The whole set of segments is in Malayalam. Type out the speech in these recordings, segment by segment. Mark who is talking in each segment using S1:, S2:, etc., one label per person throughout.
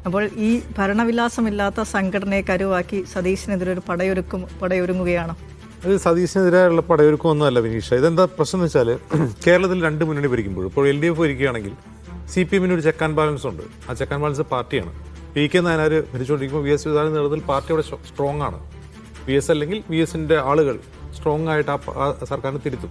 S1: അപ്പോൾ ഈ ഭരണവിലാസമില്ലാത്ത സംഘടനയെ കരുവാക്കി സതീശനെതിരെ ഒരു പടയൊരുങ്ങുകയാണ്.
S2: അത് സതീശനെതിരായുള്ള പടയൊരുക്കമൊന്നുമല്ല വിനീഷ. ഇതെന്താ പ്രശ്നം എന്ന് വെച്ചാൽ, കേരളത്തിൽ രണ്ട് മുന്നണി ഭരിക്കുമ്പോൾ ഇപ്പോൾ LDF ഭരിക്കുകയാണെങ്കിൽ CPM ഒരു ചെക്ക് ആൻഡ് ബാലൻസ് ഉണ്ട്. ആ ചെക്ക് ആൻഡ് ബാലൻസ് പാർട്ടിയാണ്. PK നായനാർ ഭരിച്ചുകൊണ്ടിരിക്കുമ്പോൾ VS സുധാകരൻ നേതൃത്വത്തിൽ പാർട്ടി അവിടെ സ്ട്രോങ് ആണ്. VS അല്ലെങ്കിൽ VSന്റെ ആളുകൾ സ്ട്രോങ് ആയിട്ട് ആ സർക്കാരിനെ തിരുത്തും.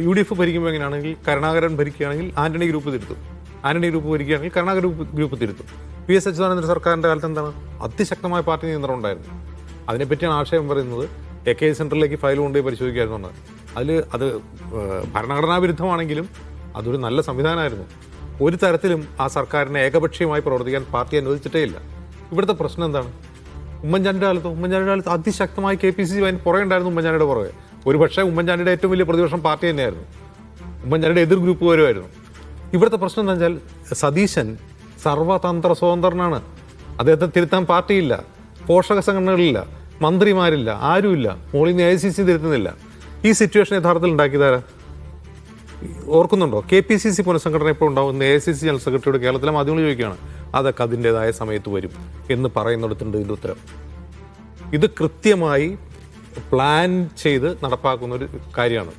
S2: UDF ഭരിക്കുമ്പോൾ എങ്ങനെയാണെങ്കിൽ, കരുണാകരൻ ഭരിക്കുകയാണെങ്കിൽ ആന്റണി ഗ്രൂപ്പ് തിരുത്തും. ആന്റണി ഗ്രൂപ്പ് ഭരിക്കുകയാണെങ്കിൽ കരുണാകരൻ ഗ്രൂപ്പ് തിരുത്തും. VS അച്യുതാനന്ദൻ സർക്കാരിൻ്റെ കാലത്ത് എന്താണ്, അതിശക്തമായ പാർട്ടി നിയന്ത്രണം ഉണ്ടായിരുന്നു. അതിനെപ്പറ്റിയാണ് ആക്ഷേപം പറയുന്നത്. AK സെൻറ്ററിലേക്ക് ഫയൽ കൊണ്ടുപോയി പരിശോധിക്കായിരുന്നു. അത് ഭരണഘടനാ വിരുദ്ധമാണെങ്കിലും അതൊരു നല്ല സംവിധാനമായിരുന്നു. ഒരു തരത്തിലും ആ സർക്കാരിനെ ഏകപക്ഷീയമായി പ്രവർത്തിക്കാൻ പാർട്ടി അനുവദിച്ചിട്ടേ ഇല്ല. ഇവിടുത്തെ പ്രശ്നം എന്താണ്? ഉമ്മൻചാണ്ടിയുടെ കാലത്ത് അതിശക്തമായി KPCC അതിന് പുറകെ ഉണ്ടായിരുന്നു. ഉമ്മൻചാണ്ടിയുടെ പുറകെ ഒരു പക്ഷേ ഉമ്മൻചാണ്ടിയുടെ ഏറ്റവും വലിയ പ്രതിപക്ഷം പാർട്ടി തന്നെയായിരുന്നു. ഉമ്മൻചാണ്ടിയുടെ എതിർ ഗ്രൂപ്പ് വരുമായിരുന്നു. ഇവിടുത്തെ പ്രശ്നം എന്താ വെച്ചാൽ, സതീശൻ സർവതന്ത്ര സ്വതന്ത്രനാണ്. അദ്ദേഹത്തെ തിരുത്താൻ പാർട്ടിയില്ല, പോഷക സംഘടനകളില്ല, മന്ത്രിമാരില്ല, ആരുമില്ല. മോളിൽ നിന്ന് AICC തിരുത്തുന്നില്ല. ഈ സിറ്റുവേഷൻ യഥാർത്ഥത്തിൽ ഉണ്ടാക്കിയതാരാ? ഓർക്കുന്നുണ്ടോ? KPCC പുനഃസംഘടന ഇപ്പോൾ ഉണ്ടാവുന്ന AICC ജനറൽ സെക്രട്ടറിയോട് കേരളത്തിലെ മാധ്യമങ്ങൾ ചോദിക്കുകയാണ്. അതൊക്കെ അതിൻ്റെതായ സമയത്ത് വരും എന്ന് പറയുന്നിടത്തുണ്ട് ഇതിൻ്റെ ഉത്തരം. ഇത് കൃത്യമായി പ്ലാൻ ചെയ്ത് നടപ്പാക്കുന്ന ഒരു കാര്യമാണ്.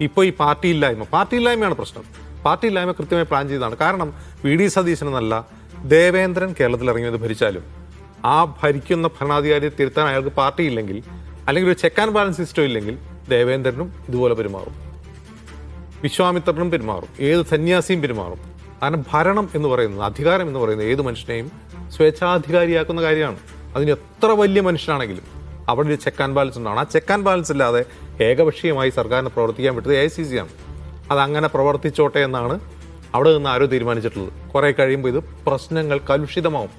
S2: ഇപ്പോൾ ഈ പാർട്ടിയില്ലായ്മയാണ് പ്രശ്നം. പാർട്ടിയില്ലായ്മ കൃത്യമായി പ്ലാൻ ചെയ്തതാണ്. കാരണം VD സതീശനെന്നല്ല, ദേവേന്ദ്രൻ കേരളത്തിൽ ഇറങ്ങിയത് ഭരിച്ചാലും ആ ഭരിക്കുന്ന ഭരണാധികാരിയെ തിരുത്താൻ അയാൾക്ക് പാർട്ടിയില്ലെങ്കിൽ, അല്ലെങ്കിൽ ഒരു ചെക്ക് ആൻഡ് ബാലൻസ് സിസ്റ്റം ഇല്ലെങ്കിൽ, ദേവേന്ദ്രനും ഇതുപോലെ പെരുമാറും, വിശ്വാമിത്രനും പെരുമാറും, ഏത് സന്യാസിയും പെരുമാറും. കാരണം ഭരണം എന്ന് പറയുന്നത്, അധികാരം എന്ന് പറയുന്നത് ഏത് മനുഷ്യനെയും സ്വേച്ഛാധികാരിയാക്കുന്ന കാര്യമാണ്. അതിന് എത്ര വലിയ മനുഷ്യനാണെങ്കിലും അവിടെ ഒരു ചെക്ക് ആൻഡ് ബാലൻസ് ഉണ്ടാവണം. ആ ചെക്ക് ആൻഡ് ബാലൻസ് ഇല്ലാതെ ഏകപക്ഷീയമായി സർക്കാരിനെ പ്രവർത്തിക്കാൻ പറ്റുന്നത് AICC ആണ്. അതങ്ങനെ പ്രവർത്തിച്ചോട്ടെ എന്നാണ് അവിടെ നിന്ന് ആരോ തീരുമാനിച്ചിട്ടുള്ളത്. കുറെ കഴിയുമ്പോൾ ഇത് പ്രശ്നങ്ങൾ കലുഷിതമാവും.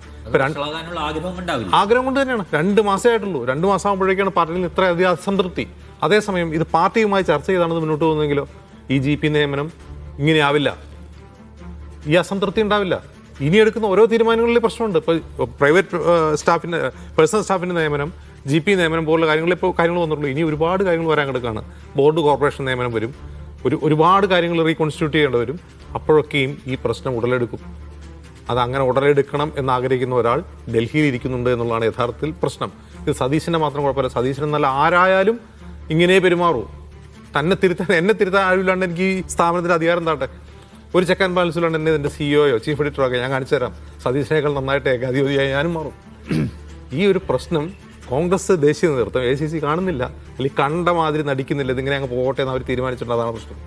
S2: ആഗ്രഹം കൊണ്ട് തന്നെയാണ്. 2 മാസമായിട്ടുള്ളൂ. 2 മാസം ആകുമ്പോഴേക്കാണ് പാർട്ടിയിൽ നിന്ന് ഇത്രയധികം അസംതൃപ്തി. അതേസമയം ഇത് പാർട്ടിയുമായി ചർച്ച ചെയ്താണ് മുന്നോട്ട് പോകുന്നതെങ്കിലോ ഈ GP നിയമനം ഇങ്ങനെയാവില്ല, ഈ അസംതൃപ്തി ഉണ്ടാവില്ല. ഇനി എടുക്കുന്ന ഓരോ തീരുമാനങ്ങളിലും പ്രശ്നമുണ്ട്. ഇപ്പോൾ പ്രൈവറ്റ് സ്റ്റാഫിൻ്റെ, പേഴ്സണൽ സ്റ്റാഫിൻ്റെ നിയമനം, GP നിയമനം പോലുള്ള കാര്യങ്ങൾ വന്നിട്ടുള്ളൂ. ഇനി ഒരുപാട് കാര്യങ്ങൾ വരാൻ കിടക്കുകയാണ്. ബോർഡ് കോർപ്പറേഷൻ നിയമനം വരും. ഒരുപാട് കാര്യങ്ങൾ റീകോൺസ്റ്റിറ്റ്യൂട്ട് ചെയ്യേണ്ടി വരും. അപ്പോഴൊക്കെയും ഈ പ്രശ്നം ഉടലെടുക്കും. അതങ്ങനെ ഉടലെടുക്കണം എന്നാഗ്രഹിക്കുന്ന ഒരാൾ ഡൽഹിയിൽ ഇരിക്കുന്നുണ്ട് എന്നുള്ളതാണ് യഥാർത്ഥത്തിൽ പ്രശ്നം. ഇത് സതീശൻ്റെ മാത്രം കുഴപ്പമില്ല. സതീശൻ എന്നല്ല ആരായാലും ഇങ്ങനെ പെരുമാറൂ. എന്നെ തിരുത്താൻ ആരുമില്ലാണ്ട് എനിക്ക് ഈ സ്ഥാപനത്തിൻ്റെ അധികാരം താട്ടെ. ഒരു ചെക്ക് ആൻഡ് ബാലൻസ് ഇല്ലാണ്ട് എന്നെ എൻ്റെ CEO ചീഫ് എഡിറ്ററോ ഒക്കെ ഞാൻ കാണിച്ചു തരാം. സതീശനേക്കാൾ നന്നായിട്ട് ഏകാധിപതിയായി ഞാനും മാറും. ഈ ഒരു പ്രശ്നം കോൺഗ്രസ് ദേശീയ നേതൃത്വം AICC കാണുന്നില്ല, അല്ലെങ്കിൽ കണ്ട മാതിരി നടിക്കുന്നില്ല. ഇതിങ്ങനെ അങ്ങ് പോകട്ടെ എന്ന് അവർ തീരുമാനിച്ചിട്ടുണ്ട്. അതാണ് പ്രശ്നം.